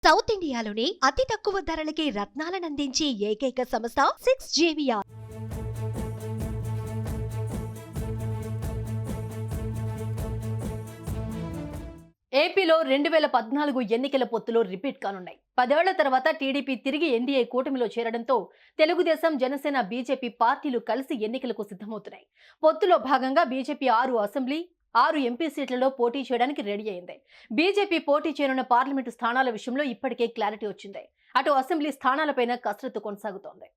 South ఇండియాలోని అతి తక్కువ ధరలకి రత్నాలనందించే ఏకైక సంస్థ 6JVR. ఏపీలో 2014 ఎన్నికల పొత్తులో రిపీట్ కానున్నాయి. 10 ఏళ్ల తర్వాత టీడీపీ తిరిగి ఎన్డీఏ కూటమిలో చేరడంతో తెలుగుదేశం, జనసేన, బీజేపీ పార్టీలు కలిసి ఎన్నికలకు సిద్ధమవుతున్నాయి. పొత్తులో భాగంగా బీజేపీ 6 అసెంబ్లీ 6 ఎంపీ సీట్లలో పోటీ చేయడానికి రెడీ అయింది. బీజేపీ పోటీ చేయనున్న పార్లమెంటు స్థానాల విషయంలో ఇప్పటికే క్లారిటీ వచ్చింది. అటు అసెంబ్లీ స్థానాలపైన కసరత్తు కొనసాగుతోంది.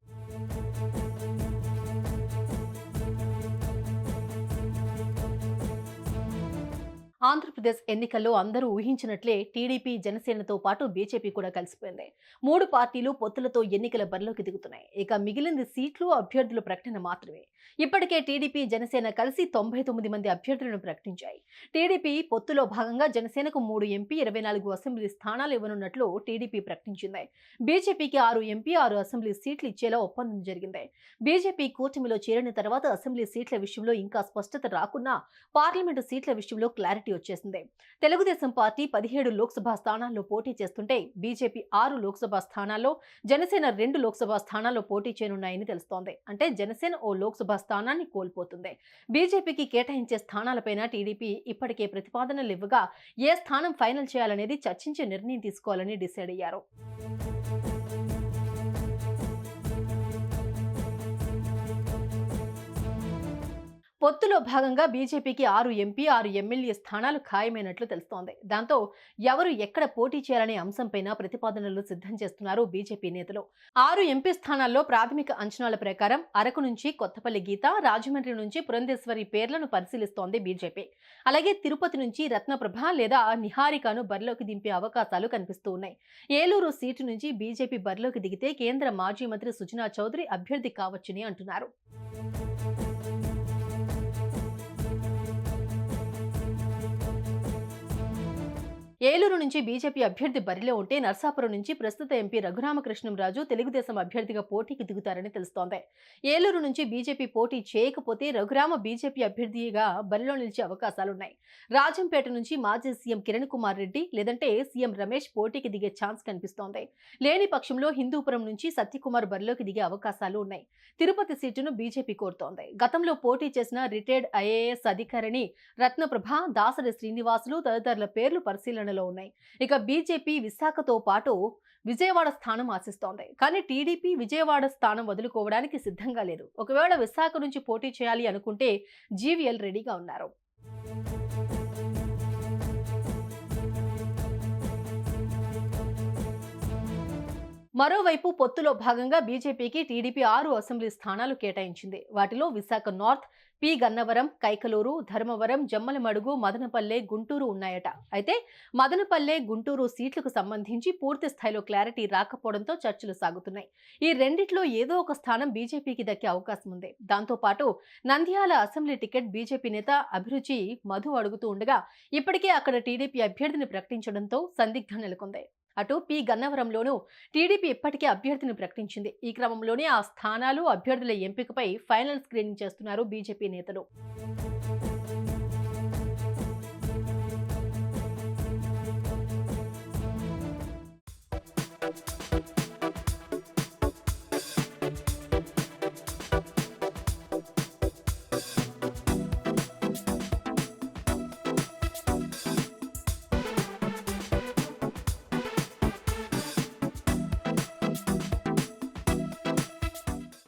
ఆంధ్రప్రదేశ్ ఎన్నికల్లో అందరూ ఊహించినట్లే టీడీపీ, జనసేనతో పాటు బీజేపీ కూడా కలిసిపోయింది. 3 పార్టీలు పొత్తులతో ఎన్నికల బరిలోకి దిగుతున్నాయి. ఇక మిగిలింది సీట్లు, అభ్యర్థుల ప్రకటన మాత్రమే. ఇప్పటికే టీడీపీ, జనసేన కలిసి 99 మంది అభ్యర్థులను ప్రకటించాయి. టీడీపీ పొత్తులో భాగంగా జనసేనకు 3 ఎంపీ, 24 అసెంబ్లీ స్థానాలు ఇవ్వనున్నట్లు టీడీపీ ప్రకటించింది. బీజేపీకి 6 ఎంపీ, 6 అసెంబ్లీ సీట్లు ఇచ్చేలా ఒప్పందం జరిగింది. బీజేపీ కూటమిలో చేరిన తర్వాత అసెంబ్లీ సీట్ల విషయంలో ఇంకా స్పష్టత రాకున్నా పార్లమెంటు సీట్ల విషయంలో క్లారిటీ వచ్చేసింది. తెలుగుదేశం పార్టీ 17 లోక్సభ స్థానాల్లో పోటీ చేస్తుంటే బీజేపీ 6 లోక్సభ స్థానాల్లో, జనసేన 2 లోక్సభ స్థానాల్లో పోటీ చేయనున్నాయని తెలుస్తోంది. అంటే జనసేన ఓ లోక్సభ స్థానాన్ని కోల్పోతుంది. బీజేపీకి కేటాయించే స్థానాలపైన టీడీపీ ఇప్పటికే ప్రతిపాదనలు ఇవ్వగా ఏ స్థానం ఫైనల్ చేయాలనేది చర్చించి నిర్ణయం తీసుకోవాలని డిసైడ్ అయ్యారు. పొత్తులో భాగంగా బీజేపీకి 6 ఎంపీ, 6 ఎమ్మెల్యే స్థానాలు ఖాయమైనట్లు తెలుస్తోంది. దాంతో ఎవరు ఎక్కడ పోటీ చేయాలనే అంశంపైన ప్రతిపాదనలు సిద్ధం చేస్తున్నారు బీజేపీ నేతలు. 6 ఎంపీ స్థానాల్లో ప్రాథమిక అంచనాల ప్రకారం అరకు నుంచి కొత్తపల్లి గీత, రాజమండ్రి నుంచి పురంధేశ్వరి పేర్లను పరిశీలిస్తోంది బీజేపీ. అలాగే తిరుపతి నుంచి రత్నప్రభ లేదా నిహారికను బరిలోకి దింపే అవకాశాలు కనిపిస్తూ ఉన్నాయి. ఏలూరు సీటు నుంచి బీజేపీ బరిలోకి దిగితే కేంద్ర మాజీ మంత్రి సుజనా చౌదరి అభ్యర్థి కావచ్చని అంటున్నారు. ఏలూరు నుంచి బీజేపీ అభ్యర్థి బరిలో ఉంటే నర్సాపురం నుంచి ప్రస్తుత ఎంపీ రఘురామకృష్ణంరాజు తెలుగుదేశం అభ్యర్థిగా పోటీకి దిగుతారని తెలుస్తోంది. ఏలూరు నుంచి బీజేపీ పోటీ చేయకపోతే రఘురామ బీజేపీ అభ్యర్థిగా బరిలో నిలిచే అవకాశాలున్నాయి. రాజంపేట నుంచి మాజీ సీఎం కిరణ్ కుమార్ రెడ్డి లేదంటే సీఎం రమేష్ పోటీకి దిగే ఛాన్స్ కనిపిస్తోంది. లేని పక్షంలో హిందూపురం నుంచి సత్యకుమార్ బరిలోకి దిగే అవకాశాలు ఉన్నాయి. తిరుపతి సీటును బీజేపీ కోరుతోంది. గతంలో పోటీ చేసిన రిటైర్డ్ ఐఏఎస్ అధికారిని రత్నప్రభ, దాసరి శ్రీనివాసులు తదితరుల పేర్లు పరిశీలన ఉన్నాయి. ఇక బీజేపీ విశాఖతో పాటు విజయవాడ స్థానం ఆశిస్తోంది. కానీ టీడీపీ విజయవాడ స్థానం వదులుకోవడానికి సిద్ధంగా లేదు. ఒకవేళ విశాఖ నుంచి పోటీ చేయాలి అనుకుంటే జీవీఎల్ రెడీగా ఉన్నారు. మరోవైపు పొత్తులో భాగంగా బీజేపీకి టీడీపీ 6 అసెంబ్లీ స్థానాలు కేటాయించింది. వాటిలో విశాఖ నార్త్, పి గన్నవరం, కైకలూరు, ధర్మవరం, జమ్మలమడుగు, మదనపల్లె, గుంటూరు ఉన్నాయట. అయితే మదనపల్లె, గుంటూరు సీట్లకు సంబంధించి పూర్తి స్థాయిలో క్లారిటీ రాకపోవడంతో చర్చలు సాగుతున్నాయి. ఈ రెండిట్లో ఏదో ఒక స్థానం బీజేపీకి దక్కే అవకాశం ఉంది. దాంతోపాటు నంద్యాల అసెంబ్లీ టికెట్ బీజేపీ నేత అభిరుచి మధు అడుగుతూ ఉండగా ఇప్పటికే అక్కడ టీడీపీ అభ్యర్థిని ప్రకటించడంతో సందిగ్ధం నెలకొంది. అటు పి గన్నవరంలోనూ టీడీపీ ఇప్పటికే అభ్యర్థిని ప్రకటించింది. ఈ క్రమంలోనే ఆ స్థానాలు, అభ్యర్థుల ఎంపికపై ఫైనల్ స్క్రీనింగ్ చేస్తున్నారు బీజేపీ నేతలు.